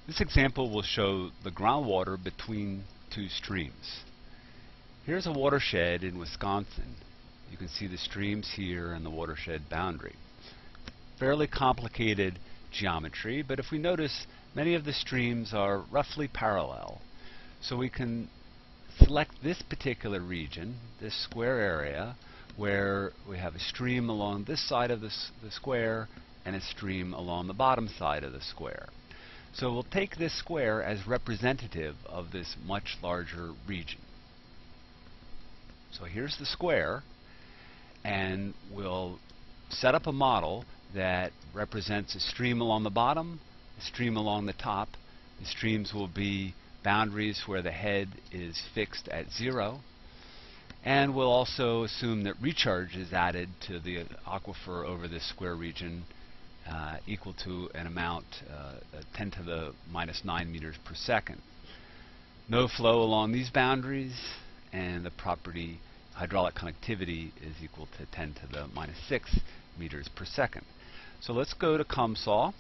This example will show the groundwater between two streams. Here's a watershed in Wisconsin. You can see the streams here and the watershed boundary. Fairly complicated geometry, but if we notice, many of the streams are roughly parallel. So we can select this particular region, this square area, where we have a stream along this side of the square and a stream along the bottom side of the square. So we'll take this square as representative of this much larger region. So here's the square, and we'll set up a model that represents a stream along the bottom, a stream along the top. The streams will be boundaries where the head is fixed at 0. And we'll also assume that recharge is added to the aquifer over this square region equal to an amount 10 to the minus 9 meters per second. No flow along these boundaries, and the property hydraulic conductivity is equal to 10 to the minus 6 meters per second. So let's go to Comsol.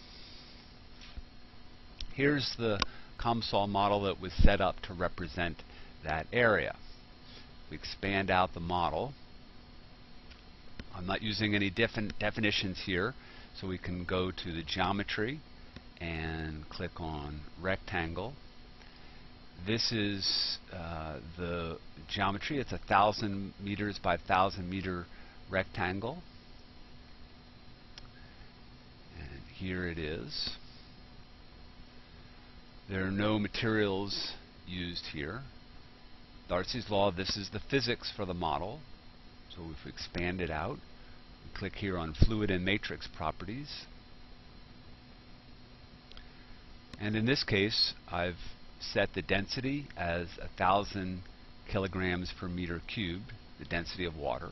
Here's the Comsol model that was set up to represent that area. We expand out the model. I'm not using any definitions here, so we can go to the geometry and click on rectangle. This is the geometry. It's 1,000 meters by 1,000 meter rectangle. And here it is. There are no materials used here. Darcy's law, this is the physics for the model. So if we expand it out, we click here on fluid and matrix properties. And in this case, I've set the density as 1,000 kilograms per meter cubed, the density of water,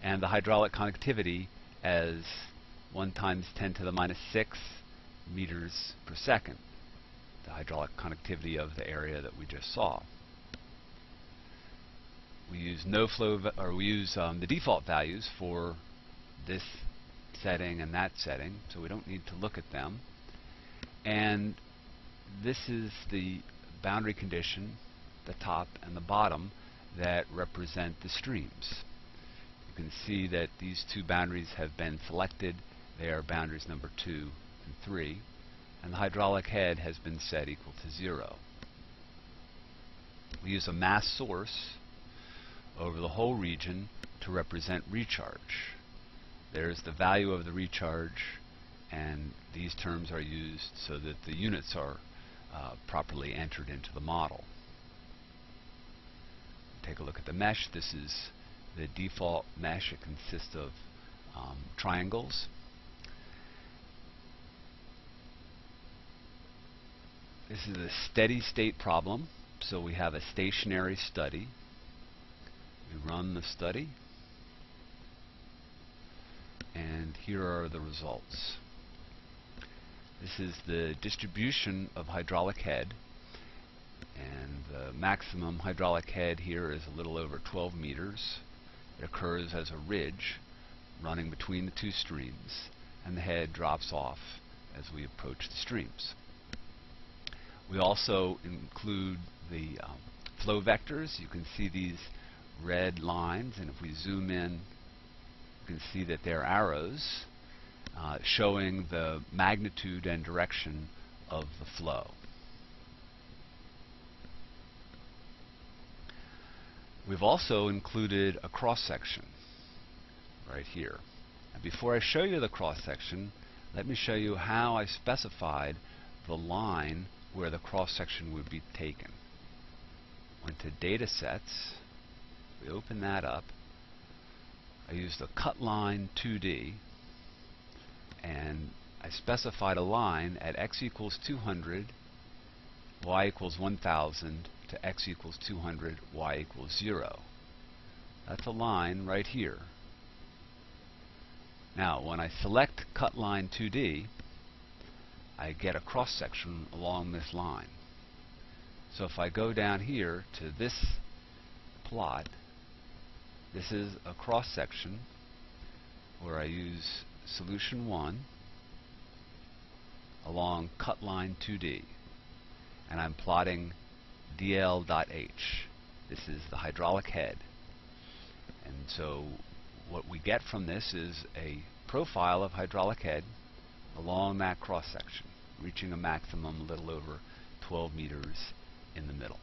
and the hydraulic conductivity as 1 times 10 to the minus 6 meters per second, the hydraulic conductivity of the area that we just saw. We use the default values for this setting and that setting, so we don't need to look at them. And this is the boundary condition, the top and the bottom, that represent the streams. You can see that these two boundaries have been selected. They are boundaries number 2 and 3, and the hydraulic head has been set equal to 0. We use a mass source over the whole region to represent recharge. There's the value of the recharge, and these terms are used so that the units are properly entered into the model. Take a look at the mesh. This is the default mesh. It consists of triangles. This is a steady state problem, so we have a stationary study. We run the study, and here are the results. This is the distribution of hydraulic head, and the maximum hydraulic head here is a little over 12 meters. It occurs as a ridge running between the two streams, and the head drops off as we approach the streams. We also include the flow vectors. You can see these red lines, and if we zoom in, you can see that they're arrows showing the magnitude and direction of the flow. We've also included a cross-section right here. And before I show you the cross-section, let me show you how I specified the line where the cross-section would be taken. Went to Data Sets. We open that up. I used a cut line 2D, and I specified a line at x equals 200, y equals 1000, to x equals 200, y equals 0. That's a line right here. Now, when I select cut line 2D, I get a cross-section along this line. So if I go down here to this plot, this is a cross-section where I use solution 1, along cut line 2D, and I'm plotting dl.h. This is the hydraulic head. And so what we get from this is a profile of hydraulic head along that cross section, reaching a maximum a little over 12 meters in the middle.